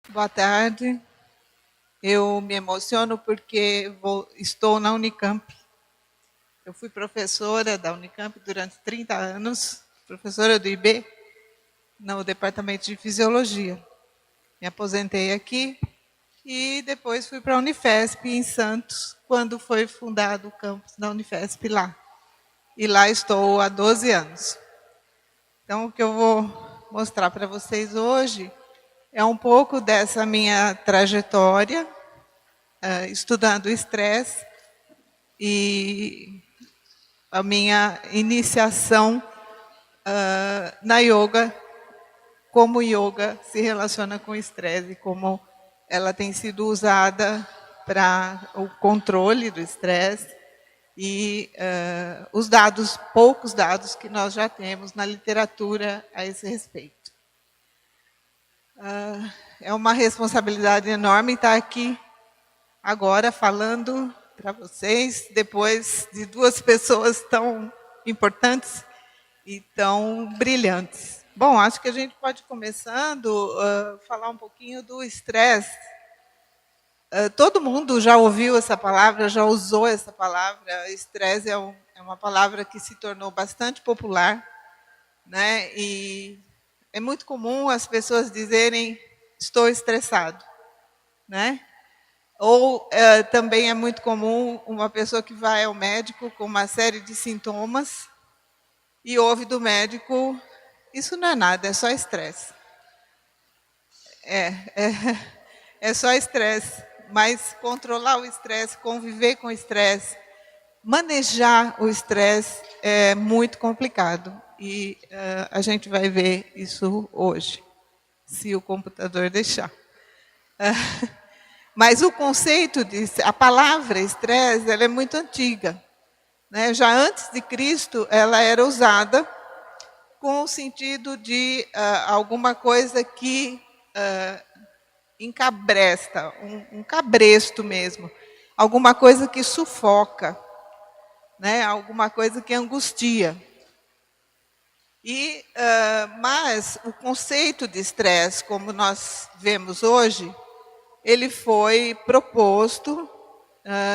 Boa tarde. Eu me emociono porque estou na Unicamp. Eu fui professora da Unicamp durante 30 anos, professora do IB, no departamento de fisiologia. Me aposentei aqui e depois fui para a Unifesp, em Santos, quando foi fundado o campus da Unifesp lá. E lá estou há 12 anos. Então, o que eu vou mostrar para vocês hoje é um pouco dessa minha trajetória, estudando o estresse e a minha iniciação na yoga, como o yoga se relaciona com o estresse, como ela tem sido usada para o controle do estresse e os dados, poucos dados que nós já temos na literatura a esse respeito. É uma responsabilidade enorme estar aqui agora falando para vocês, depois de duas pessoas tão importantes e tão brilhantes. Bom, acho que a gente pode começando falar um pouquinho do estresse. Todo mundo já ouviu essa palavra, já usou essa palavra. Estresse é uma palavra que se tornou bastante popular, né? E é muito comum as pessoas dizerem estou estressado, né? Ou também é muito comum uma pessoa que vai ao médico com uma série de sintomas e ouve do médico, isso não é nada, é só estresse. É, é, é só estresse, mas controlar o estresse, conviver com o estresse, manejar o estresse é muito complicado. E a gente vai ver isso hoje, se o computador deixar. Mas o conceito a palavra estresse, ela é muito antiga, né? Já antes de Cristo, ela era usada com o sentido de alguma coisa que encabresta, um cabresto mesmo, alguma coisa que sufoca, né? Alguma coisa que angustia. Mas o conceito de estresse, como nós vemos hoje, ele foi proposto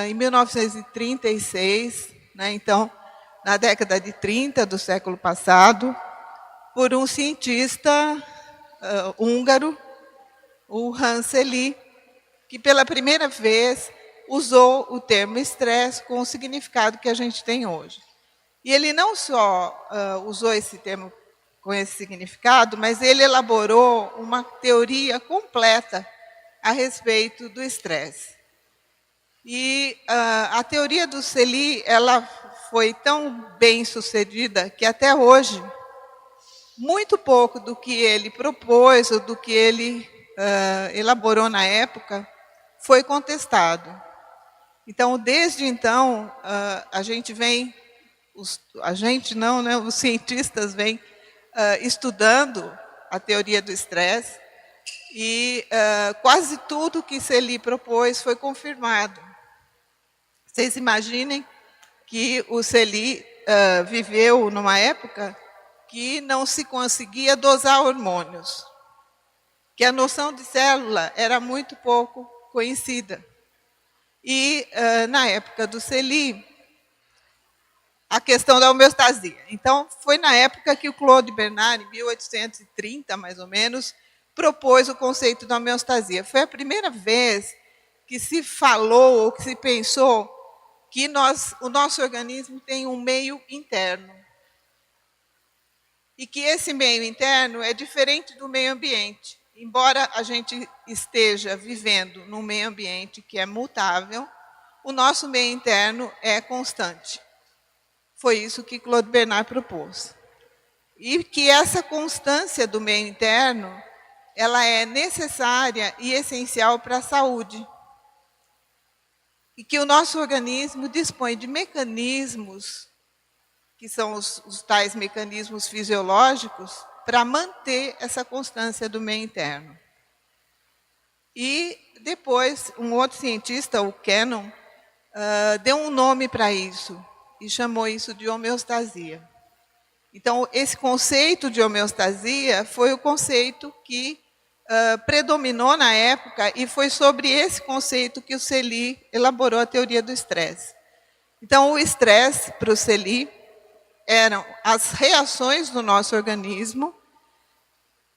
em 1936, né, então, na década de 30 do século passado, por um cientista húngaro, o Hans Selye, que pela primeira vez usou o termo estresse com o significado que a gente tem hoje. E ele não só usou esse termo com esse significado, mas ele elaborou uma teoria completa a respeito do estresse. E a teoria do Selye, ela foi tão bem sucedida que até hoje, muito pouco do que ele propôs ou do que ele elaborou na época foi contestado. Então, desde então, a gente vem, a gente não, né, os cientistas vêm estudando a teoria do estresse e quase tudo que Selye propôs foi confirmado. Vocês imaginem que o Selye viveu numa época que não se conseguia dosar hormônios, que a noção de célula era muito pouco conhecida. E, na época do Selye, a questão da homeostasia. Então, foi na época que o Claude Bernard, em 1830, mais ou menos, propôs o conceito da homeostasia. Foi a primeira vez que se falou ou que se pensou que o nosso organismo tem um meio interno. E que esse meio interno é diferente do meio ambiente. Embora a gente esteja vivendo num meio ambiente que é mutável, o nosso meio interno é constante. Foi isso que Claude Bernard propôs. E que essa constância do meio interno, ela é necessária e essencial para a saúde. E que o nosso organismo dispõe de mecanismos, que são os tais mecanismos fisiológicos, para manter essa constância do meio interno. E depois, um outro cientista, o Cannon, deu um nome para isso, e chamou isso de homeostasia. Então, esse conceito de homeostasia foi o conceito que predominou na época e foi sobre esse conceito que o Celi elaborou a teoria do estresse. Então, o estresse, para o Celi, eram as reações do nosso organismo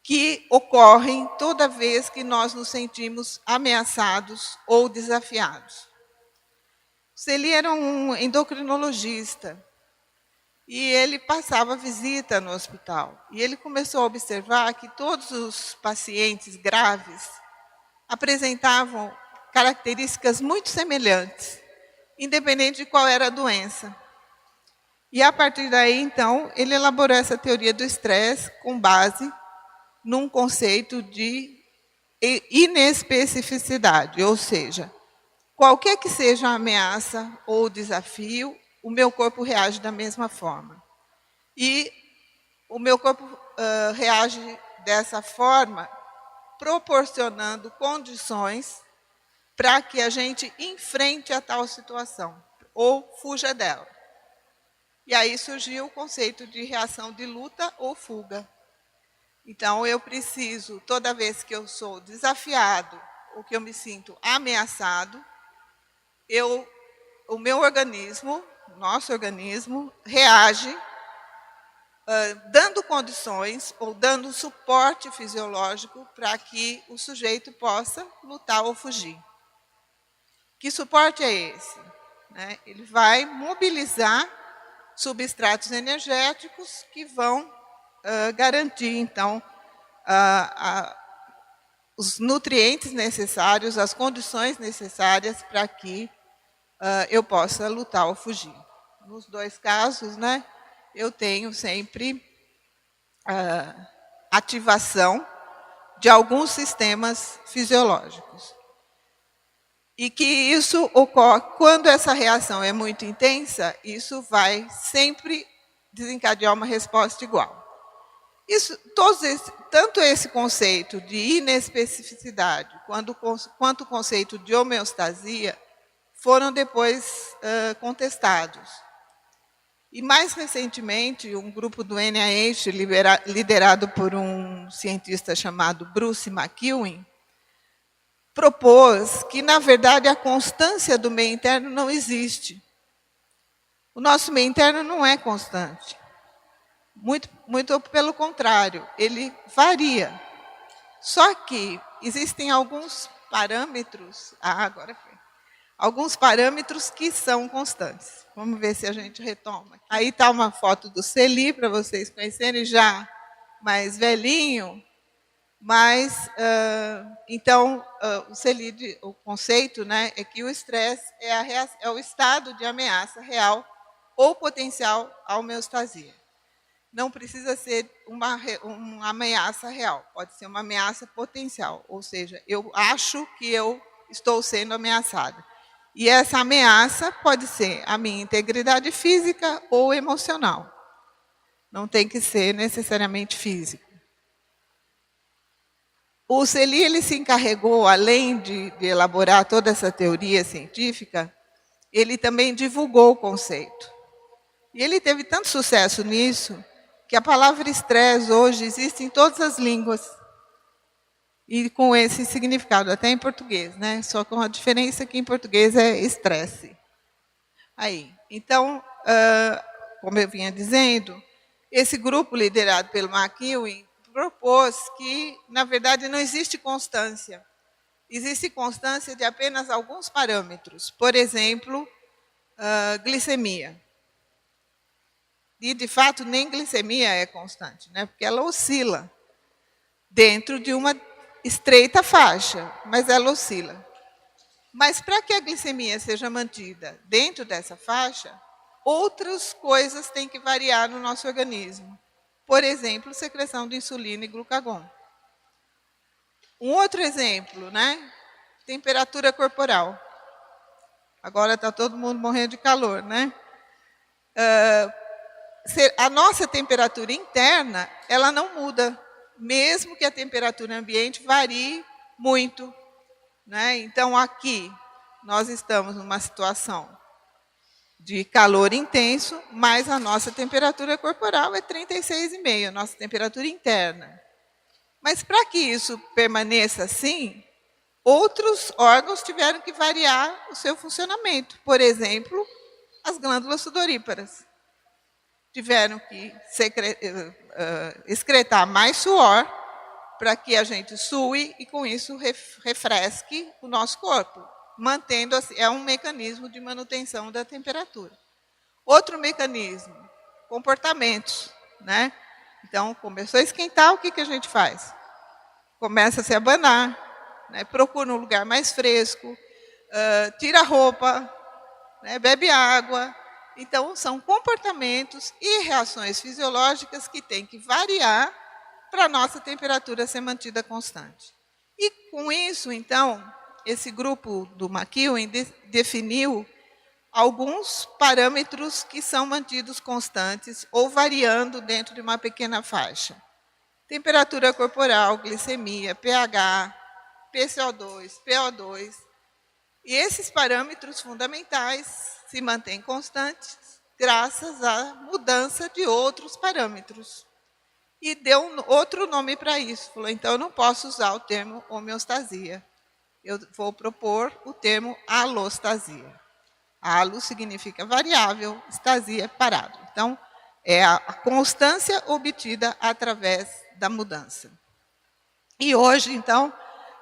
que ocorrem toda vez que nós nos sentimos ameaçados ou desafiados. O Celi era um endocrinologista e ele passava visita no hospital. E ele começou a observar que todos os pacientes graves apresentavam características muito semelhantes, independente de qual era a doença. E, a partir daí, então, ele elaborou essa teoria do estresse com base num conceito de inespecificidade, ou seja, qualquer que seja a ameaça ou o desafio, o meu corpo reage da mesma forma. E o meu corpo reage dessa forma, proporcionando condições para que a gente enfrente a tal situação, ou fuja dela. E aí surgiu o conceito de reação de luta ou fuga. Então, eu preciso, toda vez que eu sou desafiado ou que eu me sinto ameaçado, o meu organismo, nosso organismo, reage dando condições ou dando suporte fisiológico para que o sujeito possa lutar ou fugir. Que suporte é esse? Ele vai mobilizar substratos energéticos que vão garantir, então, os nutrientes necessários, as condições necessárias para que eu possa lutar ou fugir. Nos dois casos, eu tenho sempre ativação de alguns sistemas fisiológicos. E que isso ocorre, quando essa reação é muito intensa, isso vai sempre desencadear uma resposta igual. Tanto esse conceito de inespecificidade quanto o conceito de homeostasia foram depois contestados. E mais recentemente, um grupo do NIH, liderado por um cientista chamado Bruce McEwen, propôs que, na verdade, a constância do meio interno não existe. O nosso meio interno não é constante. Muito pelo contrário, ele varia. Só que existem alguns parâmetros, alguns parâmetros que são constantes. Vamos ver se a gente retoma. Aí está uma foto do Celi, para vocês conhecerem, já mais velhinho. Mas, então, o Celi, o conceito é que o estresse é o estado de ameaça real ou potencial à homeostasia. Não precisa ser uma ameaça real, pode ser uma ameaça potencial, ou seja, eu acho que eu estou sendo ameaçada. E essa ameaça pode ser a minha integridade física ou emocional. Não tem que ser necessariamente física. O Celi ele se encarregou, além de elaborar toda essa teoria científica, ele também divulgou o conceito. E ele teve tanto sucesso nisso, que a palavra estresse hoje existe em todas as línguas. E com esse significado, até em português, Só com a diferença que em português é estresse. Então, como eu vinha dizendo, esse grupo liderado pelo McEwen propôs que, na verdade, não existe constância. Existe constância de apenas alguns parâmetros. Por exemplo, glicemia. E, de fato, nem glicemia é constante, porque ela oscila dentro de uma estreita faixa, mas ela oscila. Mas, para que a glicemia seja mantida dentro dessa faixa, outras coisas têm que variar no nosso organismo. Por exemplo, secreção de insulina e glucagon. Um outro exemplo, temperatura corporal. Agora está todo mundo morrendo de calor, a nossa temperatura interna, ela não muda, mesmo que a temperatura ambiente varie muito. Então, aqui, nós estamos numa situação de calor intenso, mas a nossa temperatura corporal é 36,5, a nossa temperatura interna. Mas para que isso permaneça assim, outros órgãos tiveram que variar o seu funcionamento. Por exemplo, as glândulas sudoríparas tiveram que excretar mais suor para que a gente sue e, com isso, refresque o nosso corpo, mantendo, é um mecanismo de manutenção da temperatura. Outro mecanismo, comportamentos, né? Então, começou a esquentar, o que a gente faz? Começa a se abanar, né? Procura um lugar mais fresco, tira a roupa, né? Bebe água. Então, são comportamentos e reações fisiológicas que têm que variar para a nossa temperatura ser mantida constante. E, com isso, então, esse grupo do McEwen definiu alguns parâmetros que são mantidos constantes ou variando dentro de uma pequena faixa. Temperatura corporal, glicemia, pH, PCO2, PO2. E esses parâmetros fundamentais se mantêm constantes graças à mudança de outros parâmetros. E deu outro nome para isso. Falou, então, eu não posso usar o termo homeostasia. Eu vou propor o termo alostasia. Alo significa variável, estasia, parado. Então, é a constância obtida através da mudança. E hoje, então,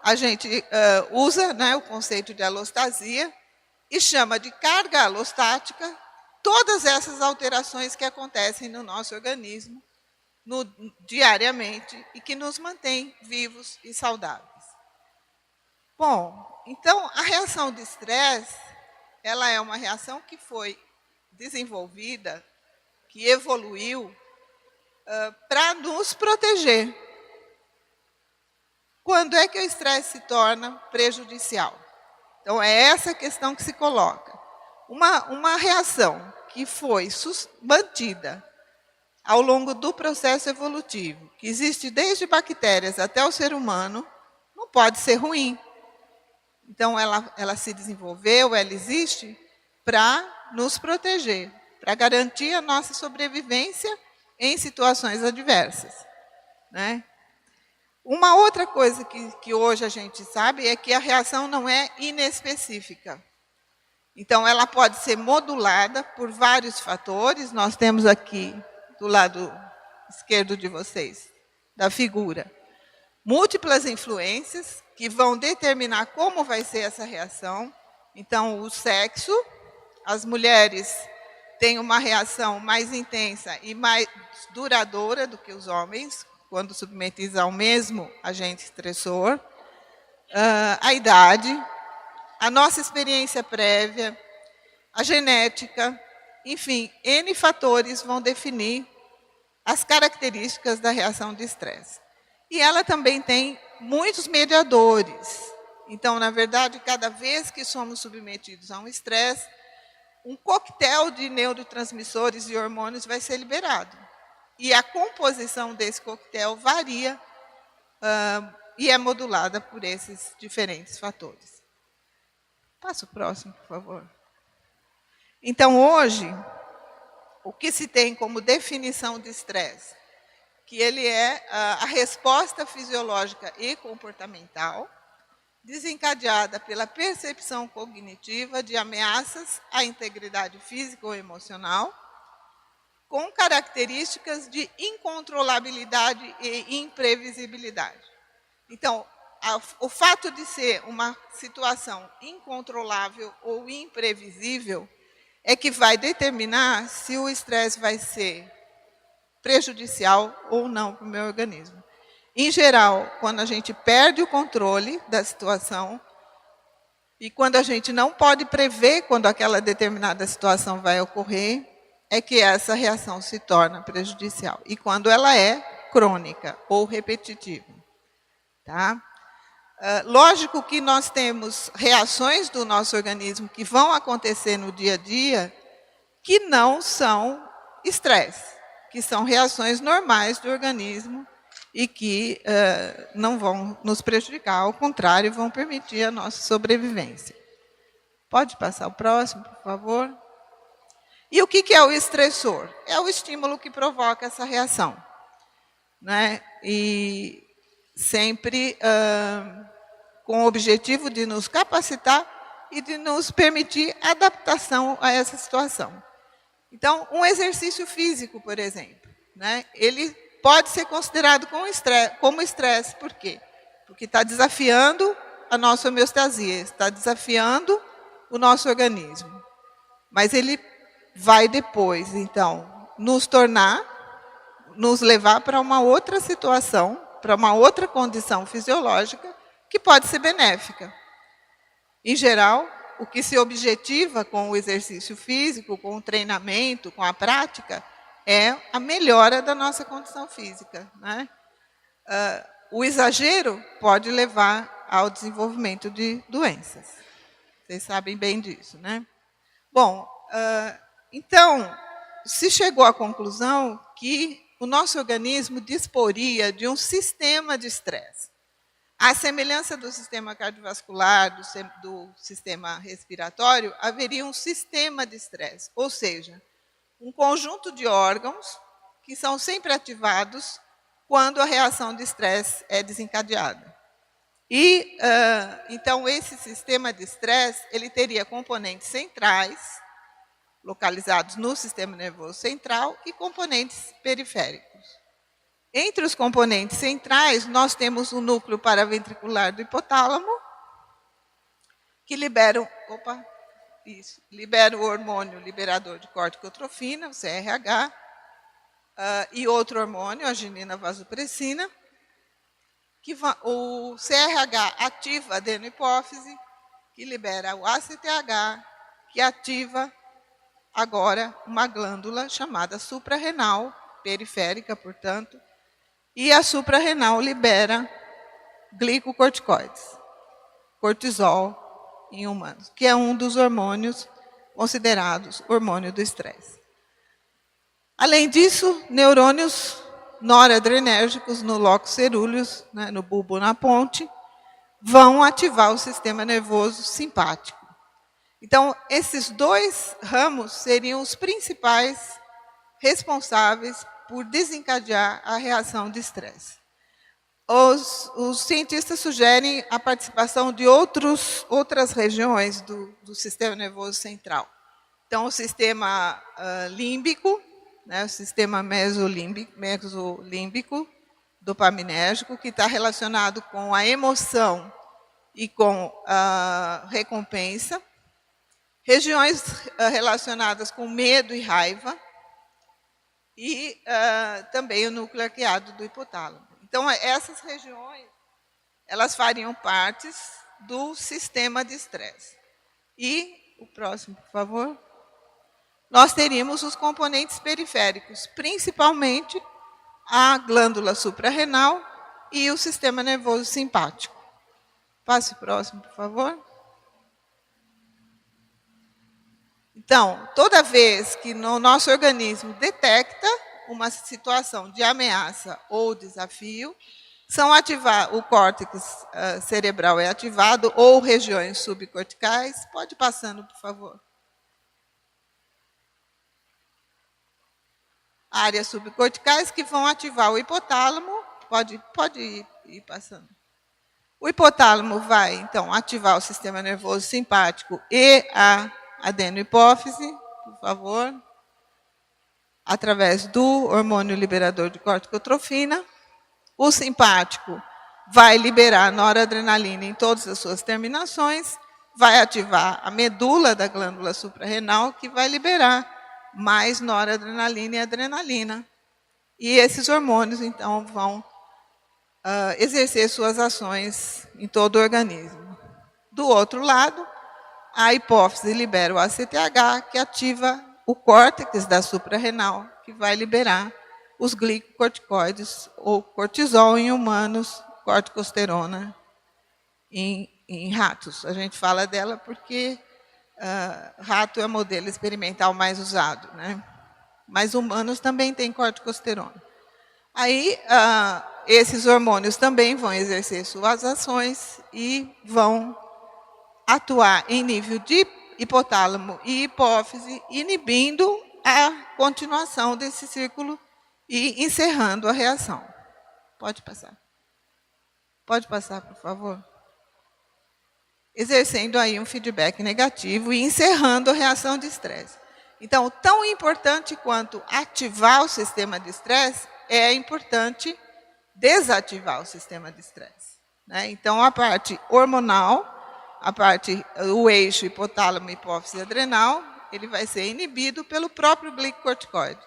a gente usa, né, o conceito de alostasia e chama de carga alostática todas essas alterações que acontecem no nosso organismo diariamente e que nos mantém vivos e saudáveis. Bom, então, a reação de estresse, ela é uma reação que foi desenvolvida, que evoluiu para nos proteger. Quando é que o estresse se torna prejudicial? Então, é essa questão que se coloca. Uma reação que foi mantida ao longo do processo evolutivo, que existe desde bactérias até o ser humano, não pode ser ruim. Então, ela se desenvolveu, ela existe para nos proteger, para garantir a nossa sobrevivência em situações adversas, né? Uma outra coisa que hoje a gente sabe é que a reação não é inespecífica. Então, ela pode ser modulada por vários fatores. Nós temos aqui, do lado esquerdo de vocês, da figura, múltiplas influências que vão determinar como vai ser essa reação. Então, o sexo, as mulheres têm uma reação mais intensa e mais duradoura do que os homens, quando submetidos ao mesmo agente estressor. A idade, a nossa experiência prévia, a genética, enfim, N fatores vão definir as características da reação de estresse. E ela também tem muitos mediadores. Então, na verdade, cada vez que somos submetidos a um estresse, um coquetel de neurotransmissores e hormônios vai ser liberado. E a composição desse coquetel varia e é modulada por esses diferentes fatores. Passa o próximo, por favor. Então, hoje, o que se tem como definição de estresse? Que ele é a resposta fisiológica e comportamental desencadeada pela percepção cognitiva de ameaças à integridade física ou emocional, com características de incontrolabilidade e imprevisibilidade. Então, o fato de ser uma situação incontrolável ou imprevisível é que vai determinar se o estresse vai ser prejudicial ou não para o meu organismo. Em geral, quando a gente perde o controle da situação e quando a gente não pode prever quando aquela determinada situação vai ocorrer, é que essa reação se torna prejudicial. E quando ela é crônica ou repetitiva. Tá? Lógico que nós temos reações do nosso organismo que vão acontecer no dia a dia que não são estresse, que são reações normais do organismo e que não vão nos prejudicar, ao contrário, vão permitir a nossa sobrevivência. Pode passar o próximo, por favor? E o que é o estressor? É o estímulo que provoca essa reação, né? E sempre com o objetivo de nos capacitar e de nos permitir adaptação a essa situação. Então, um exercício físico, por exemplo, né, ele pode ser considerado como estresse. Por quê? Porque está desafiando a nossa homeostasia, está desafiando o nosso organismo. Mas ele vai depois, então, nos levar para uma outra situação, para uma outra condição fisiológica que pode ser benéfica. Em geral, o que se objetiva com o exercício físico, com o treinamento, com a prática, é a melhora da nossa condição física, né? O exagero pode levar ao desenvolvimento de doenças. Vocês sabem bem disso, né? Bom, então, se chegou à conclusão que o nosso organismo disporia de um sistema de estresse. À semelhança do sistema cardiovascular, do sistema respiratório, haveria um sistema de estresse, ou seja, um conjunto de órgãos que são sempre ativados quando a reação de estresse é desencadeada. E, então, esse sistema de estresse, ele teria componentes centrais, localizados no sistema nervoso central, e componentes periféricos. Entre os componentes centrais, nós temos o núcleo paraventricular do hipotálamo, que libera o hormônio liberador de corticotrofina, o CRH, e outro hormônio, a arginina vasopressina, o CRH ativa a adenohipófise, que libera o ACTH, que ativa agora uma glândula chamada suprarrenal, periférica, portanto, e a suprarrenal libera glicocorticoides, cortisol em humanos, que é um dos hormônios considerados hormônio do estresse. Além disso, neurônios noradrenérgicos no locus cerúleus, né, no bulbo na ponte, vão ativar o sistema nervoso simpático. Então, esses dois ramos seriam os principais responsáveis por desencadear a reação de estresse. Os cientistas sugerem a participação de outras regiões do sistema nervoso central. Então, o sistema límbico, né, o sistema mesolímbico dopaminérgico, que está relacionado com a emoção e com a recompensa. Regiões relacionadas com medo e raiva. E também o núcleo arqueado do hipotálamo. Então, essas regiões, elas fariam parte do sistema de estresse. E, o próximo, por favor. Nós teríamos os componentes periféricos, principalmente a glândula suprarrenal e o sistema nervoso simpático. Passe o próximo, por favor. Então, toda vez que no nosso organismo detecta uma situação de ameaça ou desafio, o córtex cerebral é ativado ou regiões subcorticais. Pode ir passando, por favor. Áreas subcorticais que vão ativar o hipotálamo. Pode ir passando. O hipotálamo vai, então, ativar o sistema nervoso simpático e a adenohipófise, por favor, através do hormônio liberador de corticotrofina. O simpático vai liberar noradrenalina em todas as suas terminações, vai ativar a medula da glândula suprarrenal, que vai liberar mais noradrenalina e adrenalina. E esses hormônios, então, vão exercer suas ações em todo o organismo. Do outro lado, a hipófise libera o ACTH, que ativa o córtex da suprarrenal, que vai liberar os glicocorticoides, ou cortisol em humanos, corticosterona em ratos. A gente fala dela porque rato é o modelo experimental mais usado, né? Mas humanos também têm corticosterona. Aí, esses hormônios também vão exercer suas ações e vão atuar em nível de hipotálamo e hipófise, inibindo a continuação desse círculo e encerrando a reação. Pode passar. Pode passar, por favor? Exercendo aí um feedback negativo e encerrando a reação de estresse. Então, tão importante quanto ativar o sistema de estresse, é importante desativar o sistema de estresse, né? Então, a parte hormonal, o eixo hipotálamo, hipófise adrenal, ele vai ser inibido pelo próprio glicocorticoide.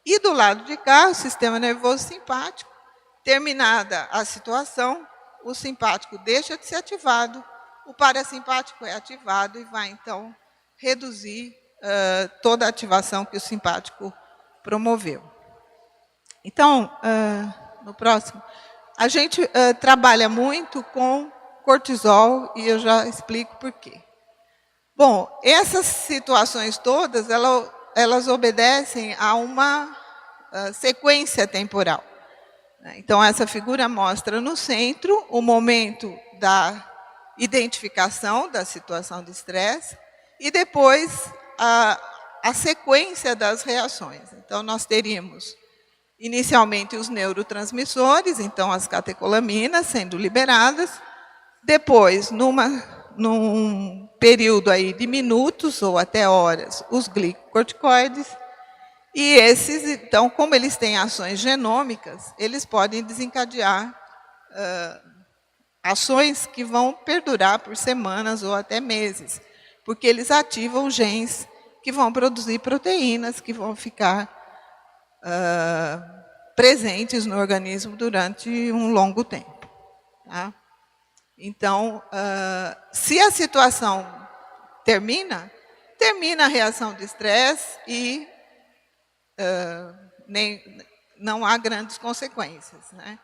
E do lado de cá, o sistema nervoso simpático, terminada a situação, o simpático deixa de ser ativado, o parasimpático é ativado e vai, então, reduzir toda a ativação que o simpático promoveu. Então, no próximo, a gente trabalha muito com cortisol e eu já explico por quê. Bom, essas situações todas, elas obedecem a uma sequência temporal. Então, essa figura mostra no centro o momento da identificação da situação de estresse e depois a sequência das reações. Então, nós teríamos inicialmente os neurotransmissores, então as catecolaminas sendo liberadas, depois, num período aí de minutos ou até horas, os glicocorticoides, e esses, então, como eles têm ações genômicas, eles podem desencadear ações que vão perdurar por semanas ou até meses, porque eles ativam genes que vão produzir proteínas que vão ficar presentes no organismo durante um longo tempo. Tá? Então, se a situação termina a reação de estresse e não há grandes consequências, né?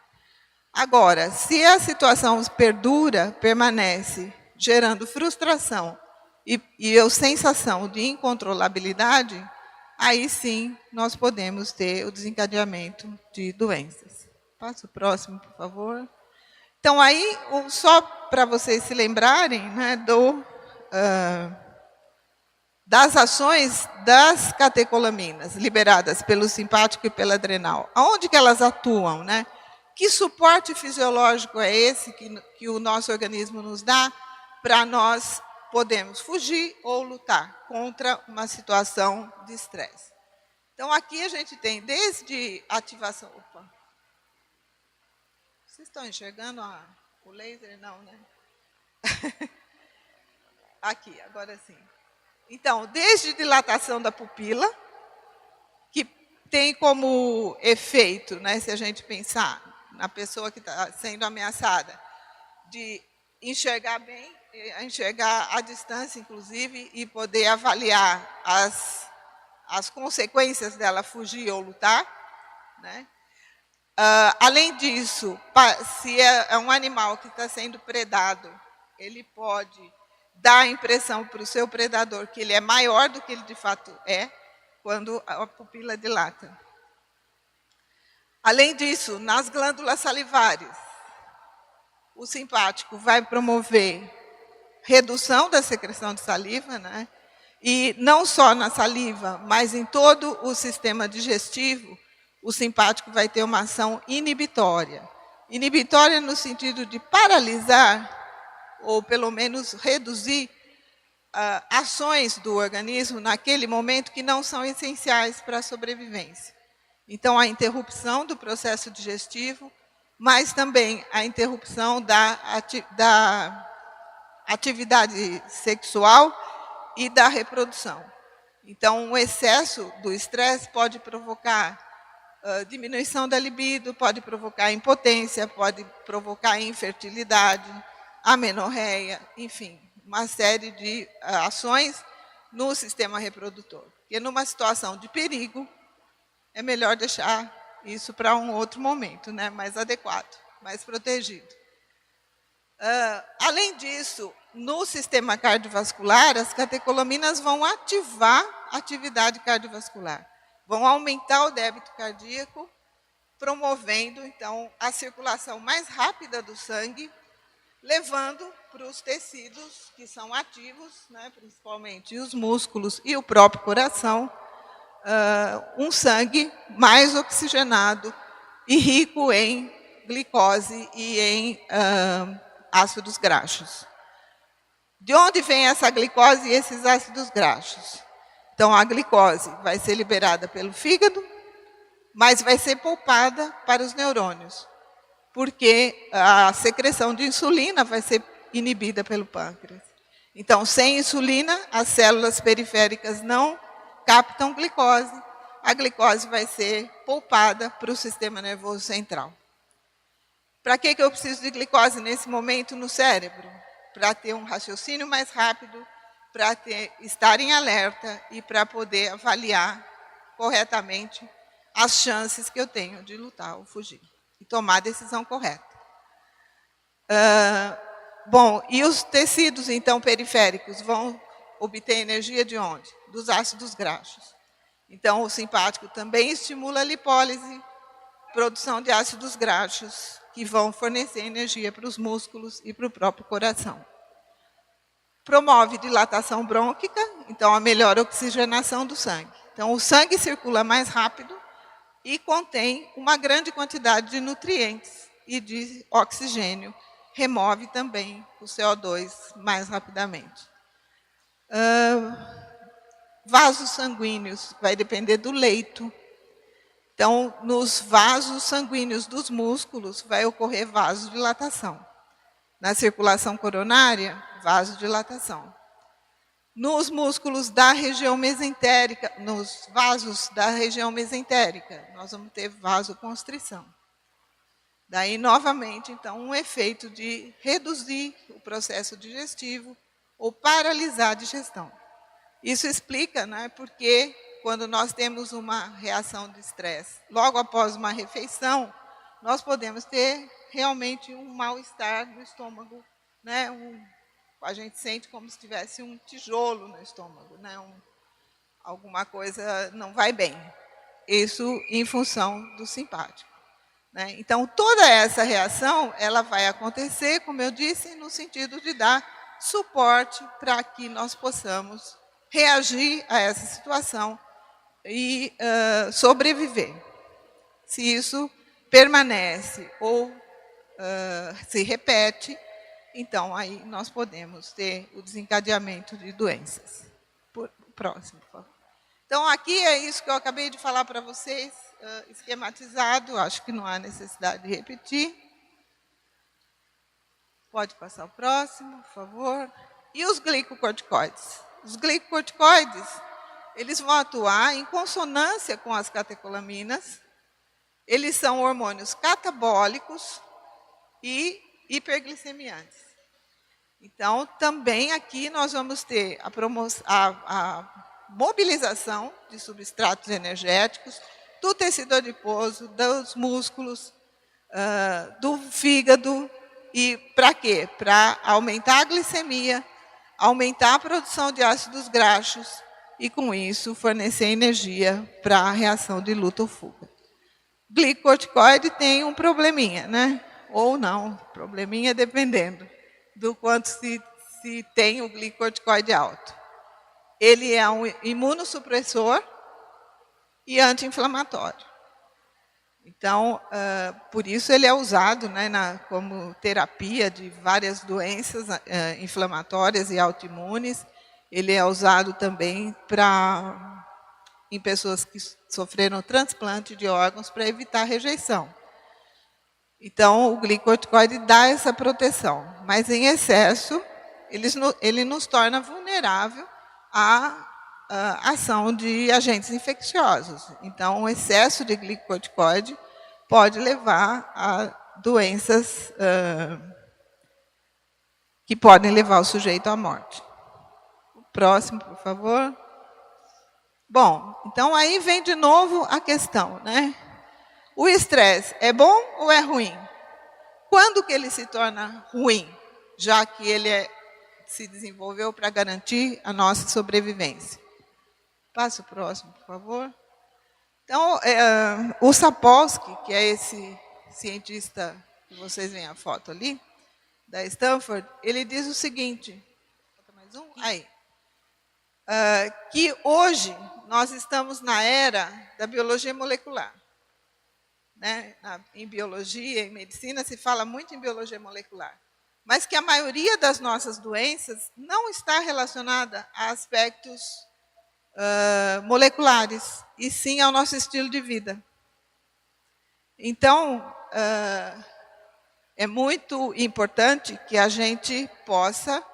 Agora, se a situação perdura, permanece gerando frustração e a sensação de incontrolabilidade, aí sim nós podemos ter o desencadeamento de doenças. Passa o próximo, por favor. Então, aí, só para vocês se lembrarem, né, das ações das catecolaminas liberadas pelo simpático e pela adrenal. Aonde que elas atuam, né? Que suporte fisiológico é esse que o nosso organismo nos dá para nós podermos fugir ou lutar contra uma situação de estresse? Então, aqui a gente tem desde ativação... Opa! Vocês estão enxergando o laser? Não, né? Aqui, agora sim. Então, desde dilatação da pupila, que tem como efeito, né, se a gente pensar na pessoa que está sendo ameaçada, de enxergar bem, enxergar à distância, inclusive, e poder avaliar as consequências dela fugir ou lutar, né? Além disso, se é um animal que está sendo predado, ele pode dar a impressão para o seu predador que ele é maior do que ele de fato é, quando a pupila dilata. Além disso, nas glândulas salivares, o simpático vai promover redução da secreção de saliva, né? E não só na saliva, mas em todo o sistema digestivo, o simpático vai ter uma ação inibitória. Inibitória no sentido de paralisar, ou pelo menos reduzir, ações do organismo naquele momento que não são essenciais para a sobrevivência. Então, a interrupção do processo digestivo, mas também a interrupção da atividade sexual e da reprodução. Então, o excesso do estresse pode provocar diminuição da libido, pode provocar impotência, pode provocar infertilidade, amenorreia, enfim, uma série de ações no sistema reprodutor. Porque numa situação de perigo, é melhor deixar isso para um outro momento, né, mais adequado, mais protegido. Além disso, no sistema cardiovascular, as catecolaminas vão ativar a atividade cardiovascular, vão aumentar o débito cardíaco, promovendo, então, a circulação mais rápida do sangue, levando para os tecidos que são ativos, né, principalmente os músculos e o próprio coração, um sangue mais oxigenado e rico em glicose e em ácidos graxos. De onde vem essa glicose e esses ácidos graxos? Então, a glicose vai ser liberada pelo fígado, mas vai ser poupada para os neurônios, porque a secreção de insulina vai ser inibida pelo pâncreas. Então, sem insulina, as células periféricas não captam glicose, a glicose vai ser poupada para o sistema nervoso central. Para que eu preciso de glicose nesse momento no cérebro? Para ter um raciocínio mais rápido, para estar em alerta e para poder avaliar corretamente as chances que eu tenho de lutar ou fugir e tomar a decisão correta. Bom, e os tecidos, então, periféricos vão obter energia de onde? Dos ácidos graxos. Então, o simpático também estimula a lipólise, produção de ácidos graxos, que vão fornecer energia para os músculos e para o próprio coração. Promove dilatação brônquica, então a melhor oxigenação do sangue. Então, o sangue circula mais rápido e contém uma grande quantidade de nutrientes e de oxigênio. Remove também o CO2 mais rapidamente. Vasos sanguíneos, vai depender do leito. Então, nos vasos sanguíneos dos músculos, vai ocorrer vasodilatação. Na circulação coronária, vasodilatação. Nos músculos da região mesentérica, nos vasos da região mesentérica, nós vamos ter vasoconstrição. Daí, novamente, então, um efeito de reduzir o processo digestivo ou paralisar a digestão. Isso explica, né, porque quando nós temos uma reação de estresse, logo após uma refeição, nós podemos ter realmente um mal-estar no estômago, né, a gente sente como se tivesse um tijolo no estômago, né, alguma coisa não vai bem. Isso em função do simpático. Né? Então, toda essa reação, ela vai acontecer, como eu disse, no sentido de dar suporte para que nós possamos reagir a essa situação e sobreviver. Se isso permanece ou se repete, então aí nós podemos ter o desencadeamento de doenças. Próximo, por favor. Então, aqui é isso que eu acabei de falar para vocês, esquematizado, acho que não há necessidade de repetir. Pode passar o próximo, por favor. E os glicocorticoides? Os glicocorticoides, eles vão atuar em consonância com as catecolaminas. Eles são hormônios catabólicos e hiperglicemiantes. Então, também aqui nós vamos ter a mobilização de substratos energéticos do tecido adiposo, dos músculos, do fígado. E para quê? Para aumentar a glicemia, aumentar a produção de ácidos graxos e, com isso, fornecer energia para a reação de luta ou fuga. Glicocorticoide tem um probleminha, né? Ou não, probleminha dependendo do quanto se tem o glicocorticoide alto. Ele é um imunossupressor e anti-inflamatório. Então, por isso ele é usado, né, como terapia de várias doenças inflamatórias e autoimunes. Ele é usado também em pessoas que sofreram transplante de órgãos para evitar rejeição. Então, o glicocorticoide dá essa proteção, mas em excesso, ele nos torna vulnerável à ação de agentes infecciosos. Então, o excesso de glicocorticoide pode levar a doenças que podem levar o sujeito à morte. O próximo, por favor. Bom, então aí vem de novo a questão, né? O estresse é bom ou é ruim? Quando que ele se torna ruim? Já que ele se desenvolveu para garantir a nossa sobrevivência. Passa o próximo, por favor. Então, o Sapolsky, que é esse cientista que vocês veem a foto ali, da Stanford, ele diz o seguinte, mais um? Aí, que hoje nós estamos na era da biologia molecular. né, em biologia, em medicina, se fala muito em biologia molecular, mas que a maioria das nossas doenças não está relacionada a aspectos moleculares, e sim ao nosso estilo de vida. Então, é muito importante que a gente possa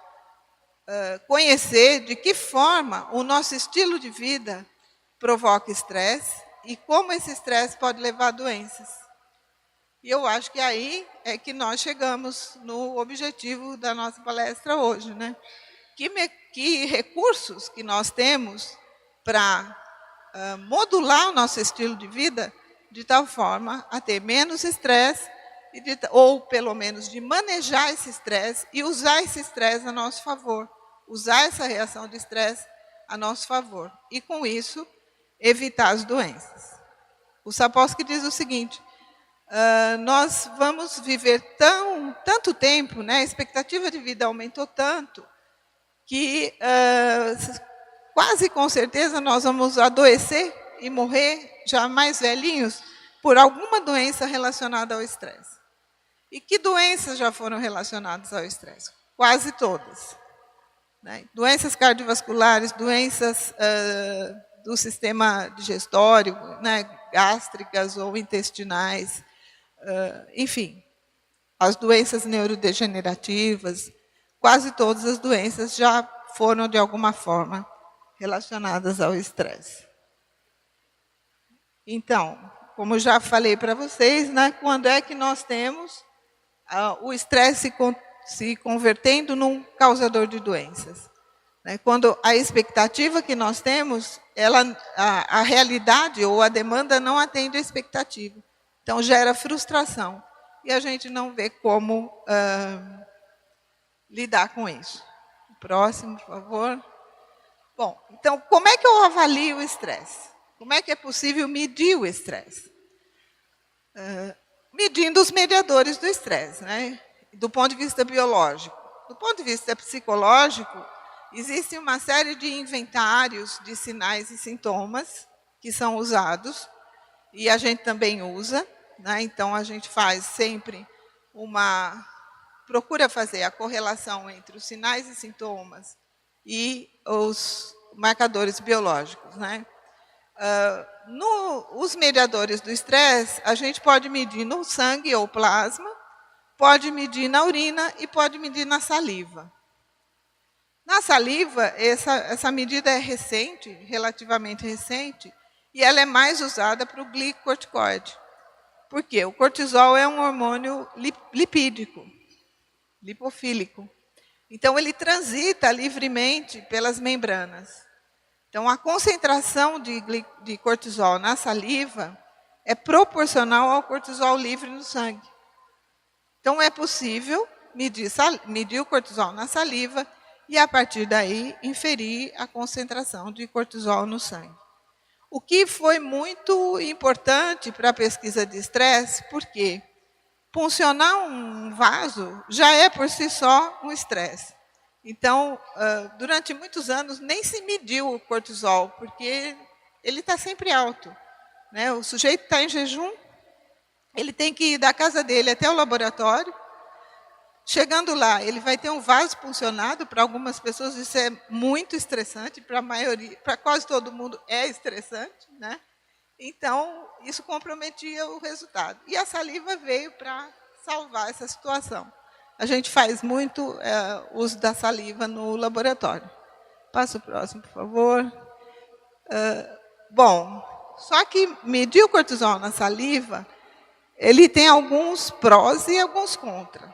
conhecer de que forma o nosso estilo de vida provoca estresse e como esse estresse pode levar a doenças. E eu acho que aí é que nós chegamos no objetivo da nossa palestra hoje, né? Que recursos que nós temos para modular o nosso estilo de vida de tal forma a ter menos estresse, ou pelo menos de manejar esse estresse e usar esse estresse a nosso favor, usar essa reação de estresse a nosso favor. E com isso, evitar as doenças. O Sapolsky diz o seguinte: nós vamos viver tanto tempo, né, a expectativa de vida aumentou tanto, que quase com certeza nós vamos adoecer e morrer já mais velhinhos por alguma doença relacionada ao estresse. E que doenças já foram relacionadas ao estresse? Quase todas. Né? Doenças cardiovasculares, doenças do sistema digestório, né, gástricas ou intestinais, enfim, as doenças neurodegenerativas, quase todas as doenças já foram, de alguma forma, relacionadas ao estresse. Então, como já falei para vocês, né, quando é que nós temos o estresse se convertendo num causador de doenças? Né, quando a expectativa que nós temos, a realidade ou a demanda não atende a expectativa. Então, gera frustração. E a gente não vê como lidar com isso. Próximo, por favor. Bom, então, como é que eu avalio o estresse? Como é que é possível medir o estresse? Medindo os mediadores do estresse, né? Do ponto de vista biológico. Do ponto de vista psicológico, existe uma série de inventários de sinais e sintomas que são usados, e a gente também usa, né? Então, a gente faz sempre procura fazer a correlação entre os sinais e sintomas e os marcadores biológicos, né? Os mediadores do estresse, a gente pode medir no sangue ou plasma, pode medir na urina e pode medir na saliva. Na saliva, essa medida é recente, relativamente recente, e ela é mais usada para o glicocorticoide. Por quê? O cortisol é um hormônio lipídico, lipofílico. Então, ele transita livremente pelas membranas. Então, a concentração de cortisol na saliva é proporcional ao cortisol livre no sangue. Então, é possível medir o cortisol na saliva e, a partir daí, inferir a concentração de cortisol no sangue. O que foi muito importante para a pesquisa de estresse, porque puncionar um vaso já é, por si só, um estresse. Então, durante muitos anos, nem se mediu o cortisol, porque ele está sempre alto. Né? O sujeito está em jejum, ele tem que ir da casa dele até o laboratório. Chegando lá, ele vai ter um vaso puncionado. Para algumas pessoas isso é muito estressante, para a maioria, para quase todo mundo é estressante. Né? Então, isso comprometia o resultado. E a saliva veio para salvar essa situação. A gente faz muito uso da saliva no laboratório. Passa o próximo, por favor. Bom, só que medir o cortisol na saliva, ele tem alguns prós e alguns contras.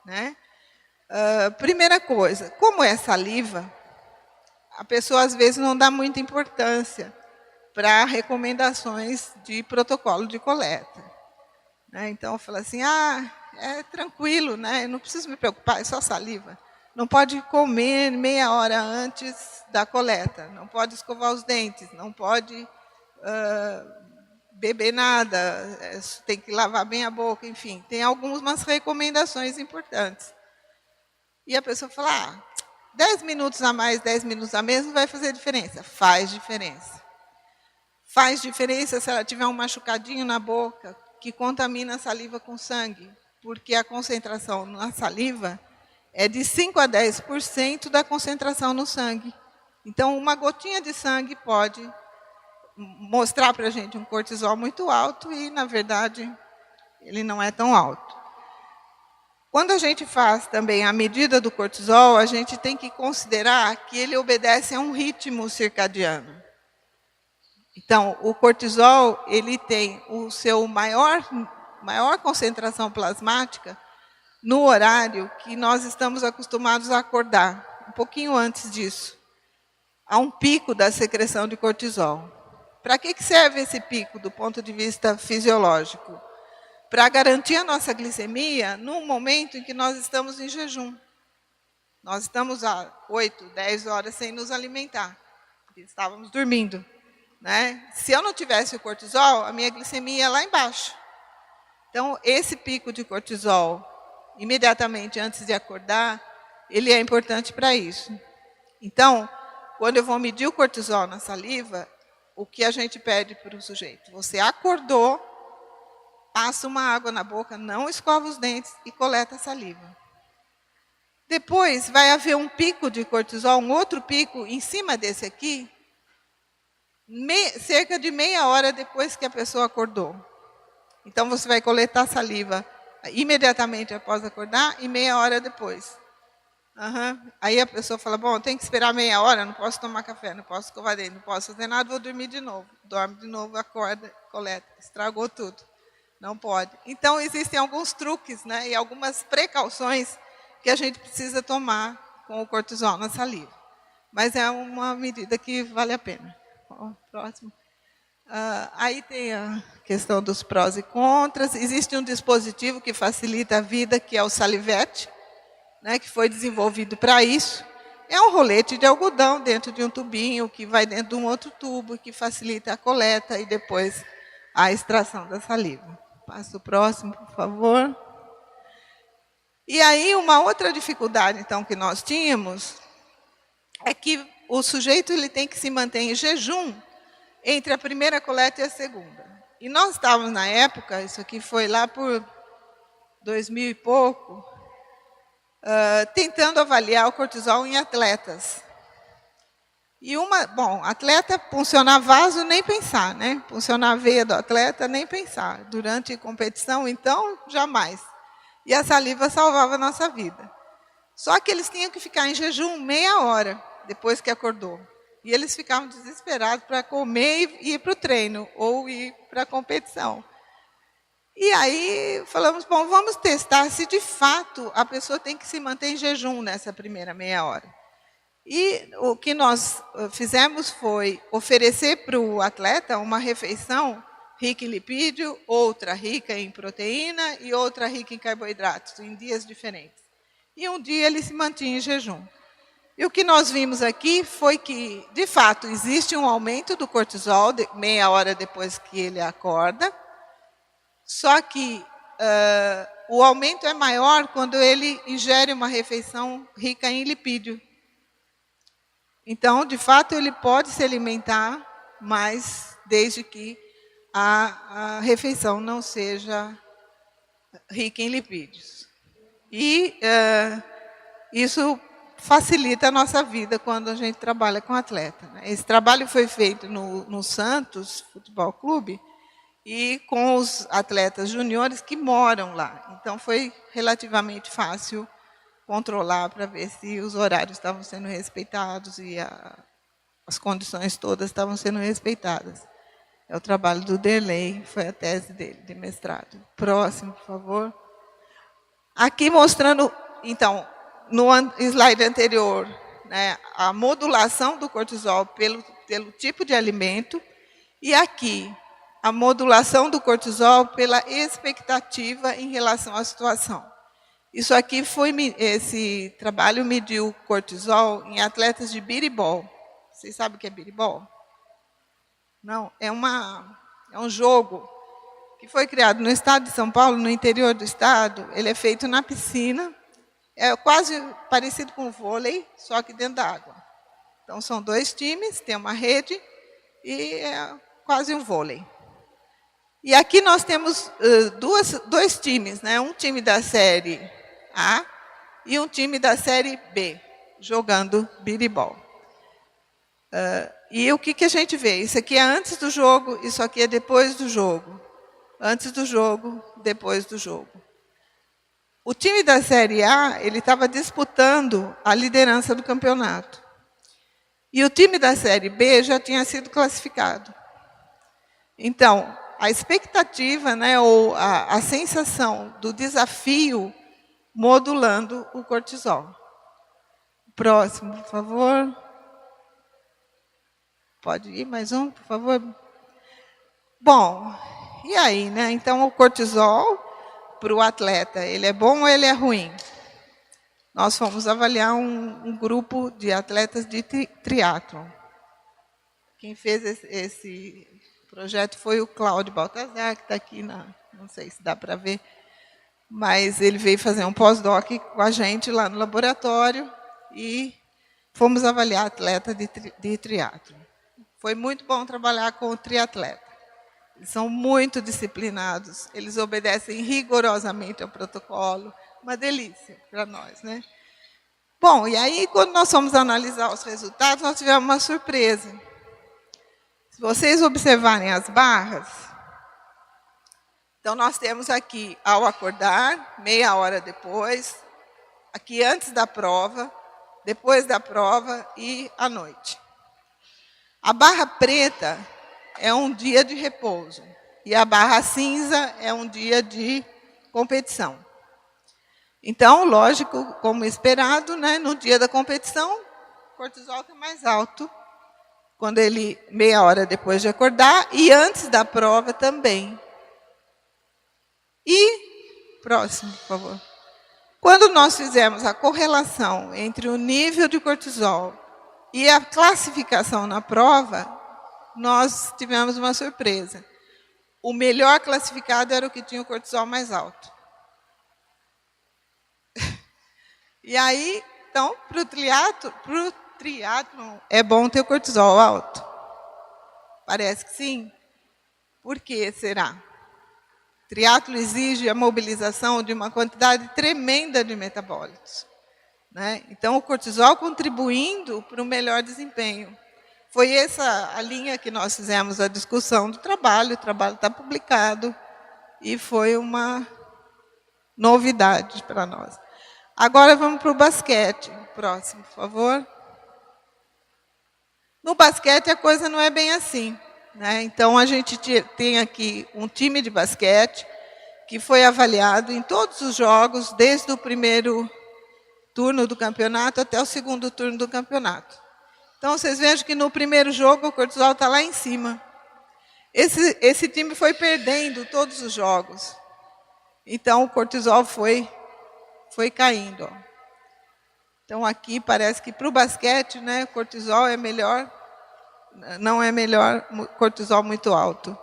Né? Primeira coisa, como é saliva, a pessoa às vezes não dá muita importância para recomendações de protocolo de coleta. Né? Então, fala assim, é tranquilo, né? Eu não preciso me preocupar, é só saliva. Não pode comer meia hora antes da coleta, não pode escovar os dentes, não pode beber nada, tem que lavar bem a boca, enfim. Tem algumas recomendações importantes. E a pessoa fala, 10 minutos a mais, 10 minutos a menos não vai fazer diferença. Faz diferença. Faz diferença se ela tiver um machucadinho na boca, que contamina a saliva com sangue, porque a concentração na saliva é de 5 a 10% da concentração no sangue. Então, uma gotinha de sangue pode mostrar para a gente um cortisol muito alto e, na verdade, ele não é tão alto. Quando a gente faz também a medida do cortisol, a gente tem que considerar que ele obedece a um ritmo circadiano. Então, o cortisol, ele tem o seu maior concentração plasmática no horário que nós estamos acostumados a acordar, um pouquinho antes disso. Há um pico da secreção de cortisol. Para que serve esse pico do ponto de vista fisiológico? Para garantir a nossa glicemia no momento em que nós estamos em jejum. Nós estamos há 8, 10 horas sem nos alimentar, porque estávamos dormindo. Né? Se eu não tivesse o cortisol, a minha glicemia ia lá embaixo. Então, esse pico de cortisol, imediatamente antes de acordar, ele é importante para isso. Então, quando eu vou medir o cortisol na saliva, o que a gente pede para o sujeito? Você acordou, passa uma água na boca, não escova os dentes e coleta a saliva. Depois vai haver um pico de cortisol, um outro pico em cima desse aqui, cerca de meia hora depois que a pessoa acordou. Então, você vai coletar saliva imediatamente após acordar e meia hora depois. Aí a pessoa fala, bom, tem que esperar meia hora, não posso tomar café, não posso escovar dente, não posso fazer nada, vou dormir de novo. Dorme de novo, acorda, coleta, estragou tudo. Não pode. Então, existem alguns truques, né, e algumas precauções que a gente precisa tomar com o cortisol na saliva. Mas é uma medida que vale a pena. Próximo. Aí tem a questão dos prós e contras. Existe um dispositivo que facilita a vida, que é o Salivete, né, que foi desenvolvido para isso. É um rolete de algodão dentro de um tubinho, que vai dentro de um outro tubo, que facilita a coleta e depois a extração da saliva. Passa o próximo, por favor. E aí, uma outra dificuldade, então, que nós tínhamos, é que o sujeito ele tem que se manter em jejum entre a primeira coleta e a segunda. E nós estávamos na época, isso aqui foi lá por 2000 e pouco, tentando avaliar o cortisol em atletas. E atleta, puncionar vaso, nem pensar, né? Puncionar a veia do atleta, nem pensar. Durante a competição, então, jamais. E a saliva salvava a nossa vida. Só que eles tinham que ficar em jejum meia hora depois que acordou. E eles ficavam desesperados para comer e ir para o treino, ou ir para a competição. E aí falamos, bom, vamos testar se de fato a pessoa tem que se manter em jejum nessa primeira meia hora. E o que nós fizemos foi oferecer para o atleta uma refeição rica em lipídio, outra rica em proteína e outra rica em carboidratos, em dias diferentes. E um dia ele se mantinha em jejum. E o que nós vimos aqui foi que, de fato, existe um aumento do cortisol meia hora depois que ele acorda, só que o aumento é maior quando ele ingere uma refeição rica em lipídio. Então, de fato, ele pode se alimentar, mas desde que a refeição não seja rica em lipídios. E isso facilita a nossa vida quando a gente trabalha com atleta. Né? Esse trabalho foi feito no Santos Futebol Clube e com os atletas juniores que moram lá. Então, foi relativamente fácil controlar para ver se os horários estavam sendo respeitados e as condições todas estavam sendo respeitadas. É o trabalho do Derlei, foi a tese dele, de mestrado. Próximo, por favor. Aqui mostrando, então, no slide anterior, né, a modulação do cortisol pelo tipo de alimento, e aqui, a modulação do cortisol pela expectativa em relação à situação. Isso aqui esse trabalho mediu o cortisol em atletas de biribol. Vocês sabem o que é biribol? Não, é um jogo que foi criado no estado de São Paulo, no interior do estado. Ele é feito na piscina, é quase parecido com o vôlei, só que dentro da água. Então, são 2 times, tem uma rede e é quase um vôlei. E aqui nós temos dois times, né? Um time da série A e um time da série B, jogando biribol. E o que a gente vê? Isso aqui é antes do jogo, isso aqui é depois do jogo. Antes do jogo, depois do jogo. O time da série A, ele estava disputando a liderança do campeonato. E o time da série B já tinha sido classificado. Então, a expectativa, né, ou a sensação do desafio modulando o cortisol. Próximo, por favor. Pode ir mais um, por favor? Bom, e aí, né? Então, o cortisol, para o atleta, ele é bom ou ele é ruim? Nós fomos avaliar um grupo de atletas de triatlon. Quem fez esse projeto foi o Cláudio Baltazar, que está aqui, não sei se dá para ver, mas ele veio fazer um pós-doc com a gente lá no laboratório e fomos avaliar atleta de triatlon. Foi muito bom trabalhar com o triatleta. Eles são muito disciplinados, eles obedecem rigorosamente ao protocolo. Uma delícia para nós, né? Bom, e aí, quando nós fomos analisar os resultados, nós tivemos uma surpresa. Se vocês observarem as barras, então nós temos aqui, ao acordar, meia hora depois, aqui antes da prova, depois da prova e à noite. A barra preta é um dia de repouso e a barra cinza é um dia de competição. Então, lógico, como esperado, né, no dia da competição, o cortisol está mais alto, quando ele, meia hora depois de acordar, e antes da prova também. E, próximo, por favor. Quando nós fizemos a correlação entre o nível de cortisol e a classificação na prova, nós tivemos uma surpresa. O melhor classificado era o que tinha o cortisol mais alto. E aí, então, para o triatlon, é bom ter o cortisol alto? Parece que sim. Por que será? Triatlo exige a mobilização de uma quantidade tremenda de metabólitos, né? Então, o cortisol contribuindo para o melhor desempenho. Foi essa a linha que nós fizemos a discussão do trabalho. O trabalho está publicado e foi uma novidade para nós. Agora vamos para o basquete. Próximo, por favor. No basquete a coisa não é bem assim, né? Então a gente tem aqui um time de basquete que foi avaliado em todos os jogos, desde o primeiro turno do campeonato até o segundo turno do campeonato. Então vocês vejam que no primeiro jogo o cortisol está lá em cima. Esse time foi perdendo todos os jogos. Então o cortisol foi caindo. Ó. Então, aqui parece que para o basquete, né, cortisol é melhor, não é melhor cortisol muito alto.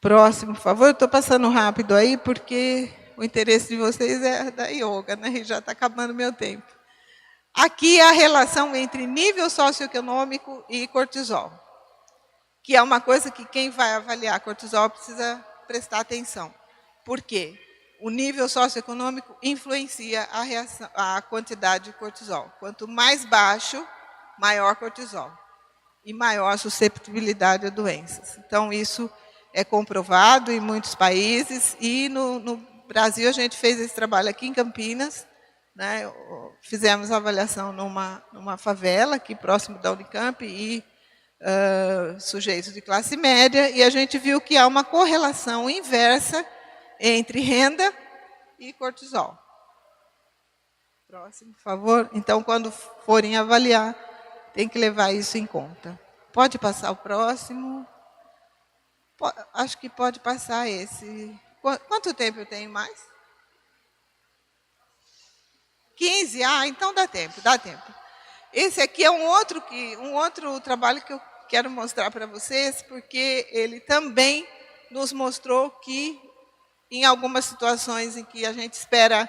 Próximo, por favor. Eu estou passando rápido aí, porque o interesse de vocês é da yoga, né? E já está acabando o meu tempo. Aqui é a relação entre nível socioeconômico e cortisol, que é uma coisa que quem vai avaliar cortisol precisa prestar atenção. Por quê? O nível socioeconômico influencia a quantidade de cortisol. Quanto mais baixo, maior cortisol. E maior a susceptibilidade a doenças. Então, isso é comprovado em muitos países. E no Brasil, a gente fez esse trabalho aqui em Campinas. Né? Fizemos a avaliação numa favela, aqui próximo da Unicamp, e sujeitos de classe média. E a gente viu que há uma correlação inversa entre renda e cortisol. Próximo, por favor. Então, quando forem avaliar, tem que levar isso em conta. Pode passar o próximo. Acho que pode passar esse. Quanto tempo eu tenho mais? 15? Ah, então dá tempo, dá tempo. Esse aqui é um outro trabalho que eu quero mostrar para vocês, porque ele também nos mostrou que em algumas situações em que a gente espera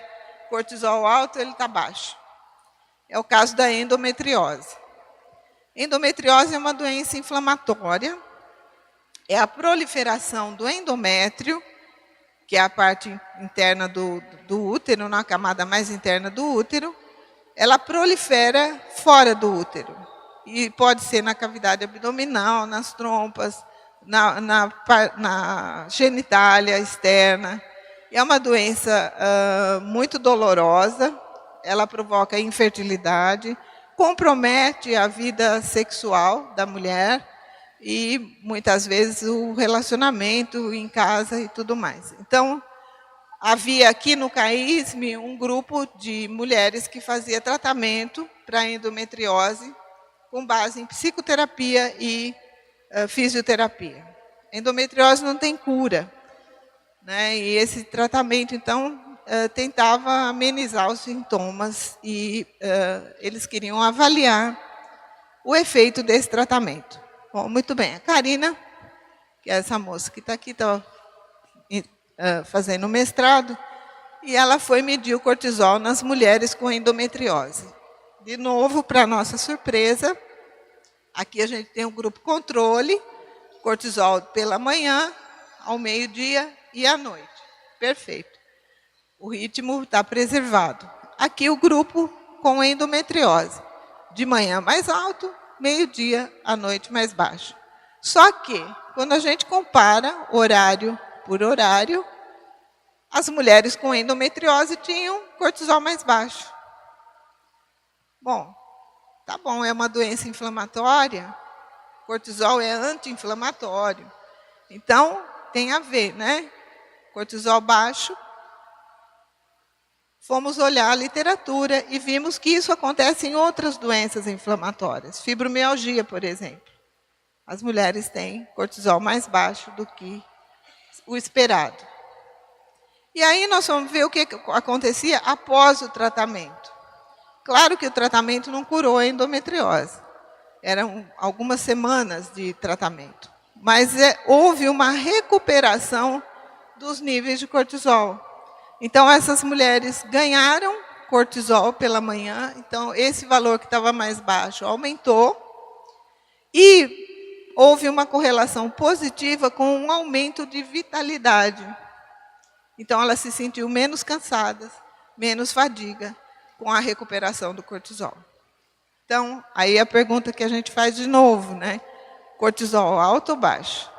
cortisol alto, ele está baixo. É o caso da endometriose. Endometriose é uma doença inflamatória é a proliferação do endométrio, que é a parte interna do útero, na camada mais interna do útero. Ela prolifera fora do útero. E pode ser na cavidade abdominal, nas trompas, na genitália externa. É uma doença muito dolorosa, ela provoca infertilidade, compromete a vida sexual da mulher e, muitas vezes, o relacionamento em casa e tudo mais. Então, havia aqui no CAISM um grupo de mulheres que fazia tratamento para endometriose com base em psicoterapia e fisioterapia. Endometriose não tem cura, né? E esse tratamento, então, tentava amenizar os sintomas e eles queriam avaliar o efeito desse tratamento. Bom, muito bem, a Karina, que é essa moça que está aqui, está fazendo mestrado, e ela foi medir o cortisol nas mulheres com endometriose. De novo, para nossa surpresa, aqui a gente tem um grupo controle, cortisol pela manhã, ao meio-dia e à noite. Perfeito. O ritmo está preservado. Aqui o grupo com endometriose. De manhã mais alto, meio-dia, à noite mais baixo. Só que, quando a gente compara horário por horário, as mulheres com endometriose tinham cortisol mais baixo. Bom, tá bom, é uma doença inflamatória, cortisol é anti-inflamatório. Então, tem a ver, né? Cortisol baixo. Fomos olhar a literatura e vimos que isso acontece em outras doenças inflamatórias. Fibromialgia, por exemplo. As mulheres têm cortisol mais baixo do que o esperado. E aí nós vamos ver o que acontecia após o tratamento. Claro que o tratamento não curou a endometriose. Eram algumas semanas de tratamento. Mas houve uma recuperação dos níveis de cortisol. Então, essas mulheres ganharam cortisol pela manhã. Então, esse valor que estava mais baixo aumentou. E houve uma correlação positiva com um aumento de vitalidade. Então, elas se sentiam menos cansadas, menos fadiga, com a recuperação do cortisol. Então, aí a pergunta que a gente faz de novo, né? Cortisol alto ou baixo?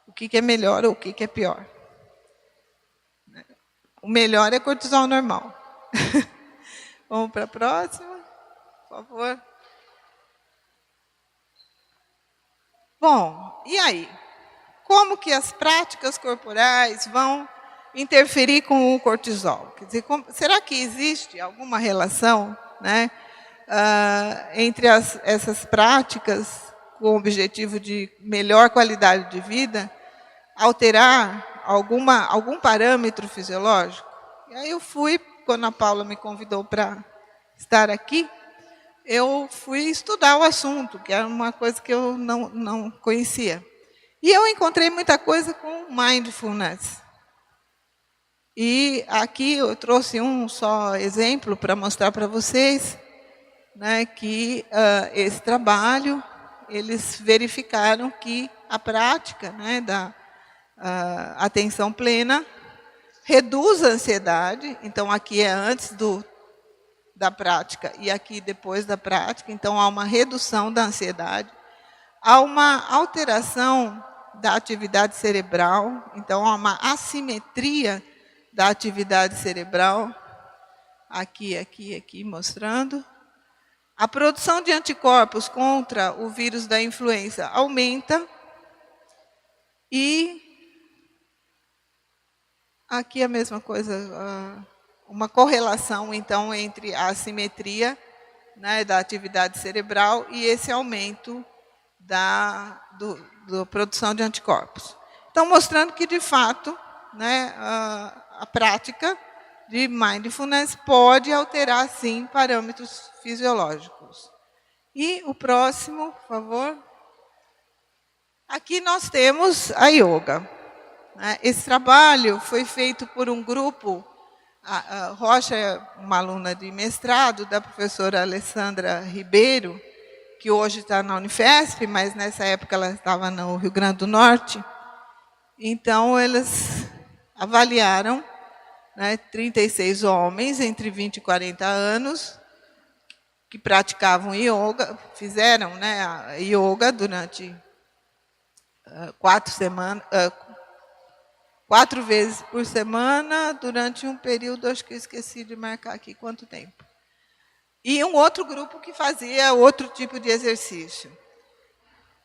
O que é melhor ou o que é pior? O melhor é cortisol normal. Vamos para a próxima, por favor. Bom, e aí? Como que as práticas corporais vão interferir com o cortisol? Quer dizer, será que existe alguma relação, né, entre essas práticas com o objetivo de melhor qualidade de vida, alterar algum parâmetro fisiológico? E aí eu fui, quando a Paula me convidou para estar aqui, eu fui estudar o assunto, que era uma coisa que eu não conhecia. E eu encontrei muita coisa com mindfulness. E aqui eu trouxe um só exemplo para mostrar para vocês, né, que esse trabalho, eles verificaram que a prática, né, da atenção plena reduz a ansiedade. Então, aqui é antes da prática e aqui depois da prática. Então, há uma redução da ansiedade. Há uma alteração da atividade cerebral. Então, há uma assimetria da atividade cerebral. Aqui, mostrando. A produção de anticorpos contra o vírus da influenza aumenta. E aqui a mesma coisa, uma correlação, então, entre a assimetria, né, da atividade cerebral e esse aumento da produção de anticorpos. Então, mostrando que, de fato, né, a prática de mindfulness pode alterar, sim, parâmetros fisiológicos. E o próximo, por favor. Aqui nós temos a yoga. Esse trabalho foi feito por um grupo. A Rocha é uma aluna de mestrado da professora Alessandra Ribeiro, que hoje está na Unifesp, mas nessa época ela estava no Rio Grande do Norte. Então, eles avaliaram, né, 36 homens entre 20 e 40 anos que praticavam yoga, fizeram, né, a yoga durante 4 vezes por semana, durante um período, acho que eu esqueci de marcar aqui quanto tempo. E um outro grupo que fazia outro tipo de exercício.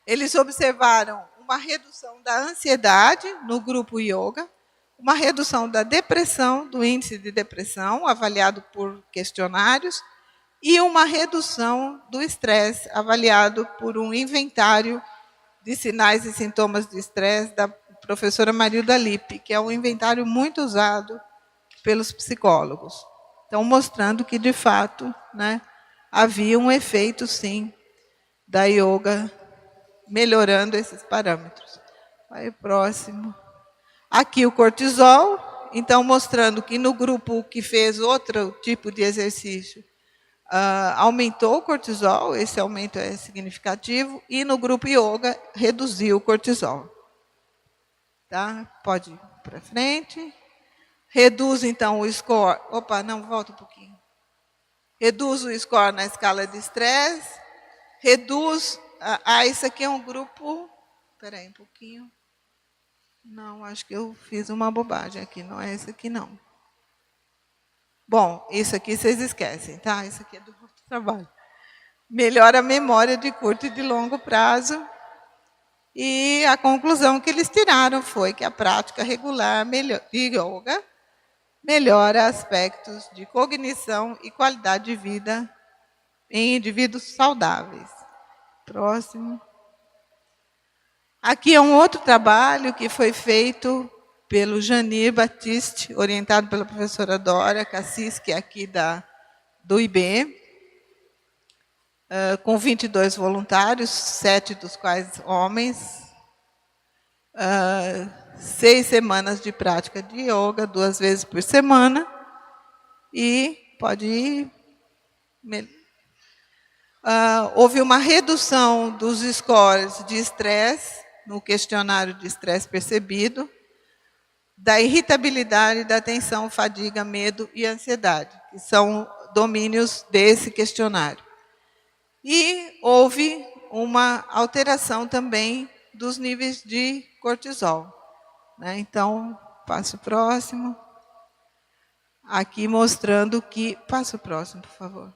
Eles observaram uma redução da ansiedade no grupo yoga, uma redução da depressão, do índice de depressão, avaliado por questionários, e uma redução do estresse, avaliado por um inventário de sinais e sintomas de estresse da professora Marilda Lippe, que é um inventário muito usado pelos psicólogos. Então, mostrando que, de fato, né, havia um efeito, sim, da yoga melhorando esses parâmetros. Vai próximo. Aqui o cortisol, então mostrando que no grupo que fez outro tipo de exercício, aumentou o cortisol, esse aumento é significativo, e no grupo yoga reduziu o cortisol. Tá? Pode ir para frente. Reduz, então, o score. Opa, não, volta um pouquinho. Reduz o score na escala de estresse. Reduz. Isso aqui é um grupo. Espera aí um pouquinho. Não, acho que eu fiz uma bobagem aqui. Não é esse aqui, não. Bom, isso aqui vocês esquecem, tá? Isso aqui é do outro trabalho. Melhora a memória de curto e de longo prazo. E a conclusão que eles tiraram foi que a prática regular de yoga melhora aspectos de cognição e qualidade de vida em indivíduos saudáveis. Próximo. Aqui é um outro trabalho que foi feito pelo Janir Batiste, orientado pela professora Dora Cassis, que é aqui do IB, com 22 voluntários, 7 dos quais homens, 6 semanas de prática de yoga, 2 vezes por semana, e pode ir. Houve uma redução dos scores de estresse, no questionário de estresse percebido, da irritabilidade, da tensão, fadiga, medo e ansiedade, que são domínios desse questionário. E houve uma alteração também dos níveis de cortisol. Né? Então, passo próximo. Aqui mostrando que... Passo próximo, por favor.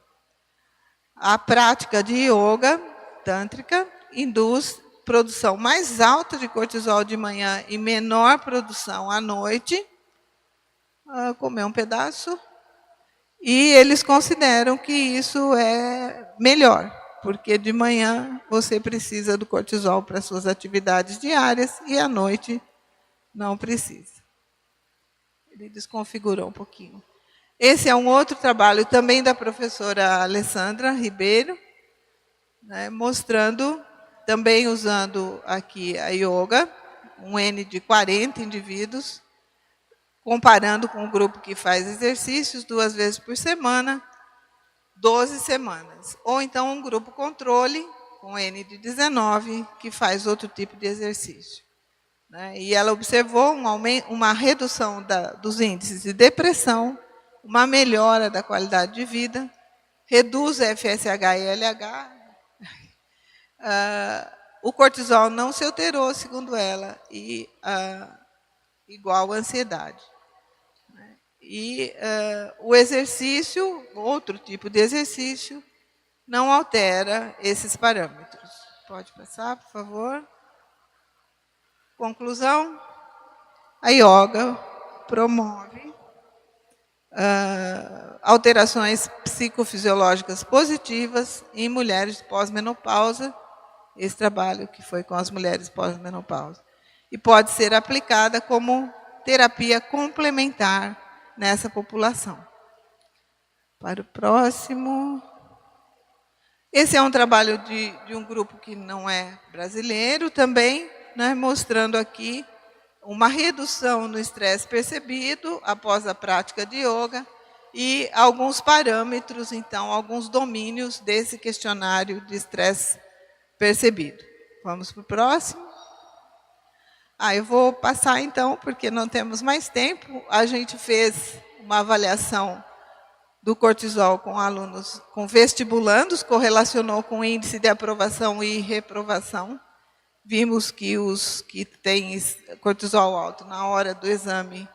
A prática de yoga tântrica induz produção mais alta de cortisol de manhã e menor produção à noite. Comer um pedaço. E eles consideram que isso é melhor, porque de manhã você precisa do cortisol para suas atividades diárias e à noite não precisa. Ele desconfigurou um pouquinho. Esse é um outro trabalho também da professora Alessandra Ribeiro, né, mostrando, também usando aqui a yoga, um N de 40 indivíduos, comparando com o grupo que faz exercícios 2 vezes por semana, 12 semanas. Ou então um grupo controle, com N de 19, que faz outro tipo de exercício. Né? E ela observou uma redução dos índices de depressão, uma melhora da qualidade de vida, reduz FSH e LH. O cortisol não se alterou, segundo ela, e igual à ansiedade. E o exercício, outro tipo de exercício, não altera esses parâmetros. Pode passar, por favor. Conclusão. A yoga promove alterações psicofisiológicas positivas em mulheres pós-menopausa, esse trabalho que foi com as mulheres pós-menopausa, e pode ser aplicada como terapia complementar nessa população. Para o próximo. Esse é um trabalho de um grupo que não é brasileiro também, né, mostrando aqui uma redução no estresse percebido após a prática de yoga e alguns parâmetros, então, alguns domínios desse questionário de estresse percebido. Vamos para o próximo. Eu vou passar, então, porque não temos mais tempo. A gente fez uma avaliação do cortisol com alunos, com vestibulandos, correlacionou com o índice de aprovação e reprovação. Vimos que os que têm cortisol alto na hora do exame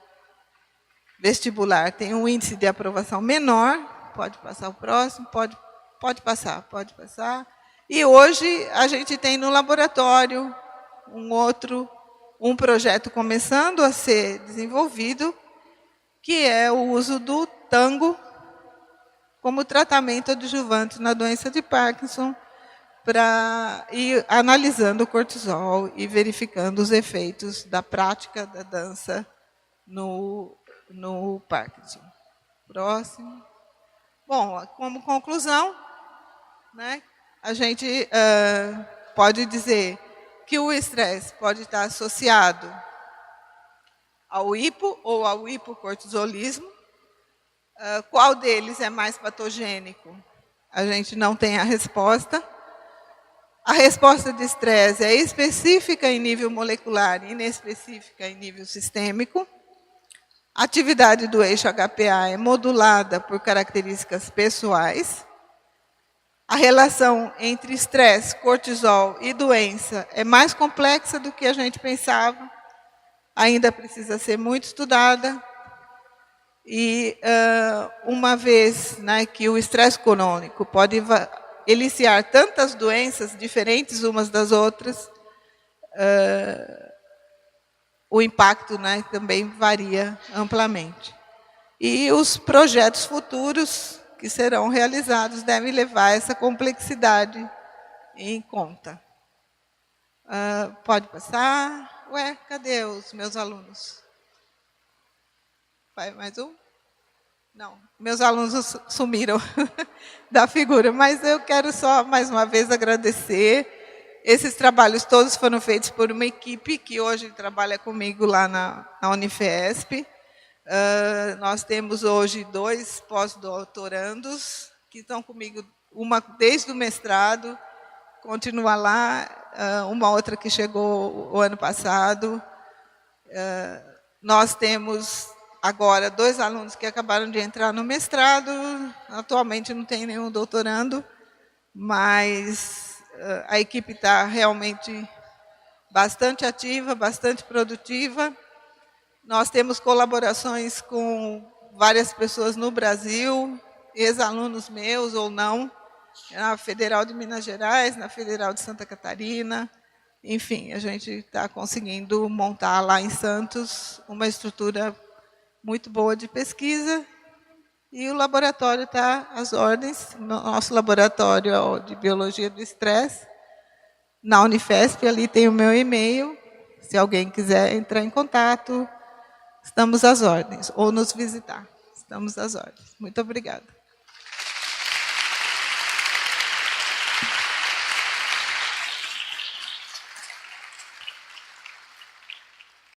vestibular têm um índice de aprovação menor. Pode passar o próximo, pode passar. E hoje a gente tem no laboratório um projeto começando a ser desenvolvido, que é o uso do tango como tratamento adjuvante na doença de Parkinson, para ir analisando o cortisol e verificando os efeitos da prática da dança no Parkinson. Próximo. Bom, como conclusão, né, a gente pode dizer que o estresse pode estar associado ao hipo ou ao hipocortisolismo. Qual deles é mais patogênico? A gente não tem a resposta. A resposta de estresse é específica em nível molecular e inespecífica em nível sistêmico. A atividade do eixo HPA é modulada por características pessoais. A relação entre estresse, cortisol e doença é mais complexa do que a gente pensava. Ainda precisa ser muito estudada. E uma vez, né, que o estresse crônico pode eliciar tantas doenças diferentes umas das outras, o impacto, né, também varia amplamente. E os projetos futuros que serão realizados devem levar essa complexidade em conta. Pode passar. Cadê os meus alunos? Vai mais um? Não, meus alunos sumiram da figura, mas eu quero só, mais uma vez, agradecer. Esses trabalhos todos foram feitos por uma equipe que hoje trabalha comigo lá na Unifesp. Nós temos hoje 2 pós-doutorandos que estão comigo, uma desde o mestrado, continua lá, uma outra que chegou o ano passado. Nós temos agora 2 alunos que acabaram de entrar no mestrado, atualmente não tem nenhum doutorando, mas a equipe está realmente bastante ativa, bastante produtiva. Nós temos colaborações com várias pessoas no Brasil, ex-alunos meus ou não, na Federal de Minas Gerais, na Federal de Santa Catarina. Enfim, a gente está conseguindo montar lá em Santos uma estrutura muito boa de pesquisa, e o laboratório está às ordens. Nosso laboratório de biologia do estresse, na Unifesp, ali tem o meu e-mail, se alguém quiser entrar em contato, estamos às ordens, ou nos visitar, estamos às ordens. Muito obrigada.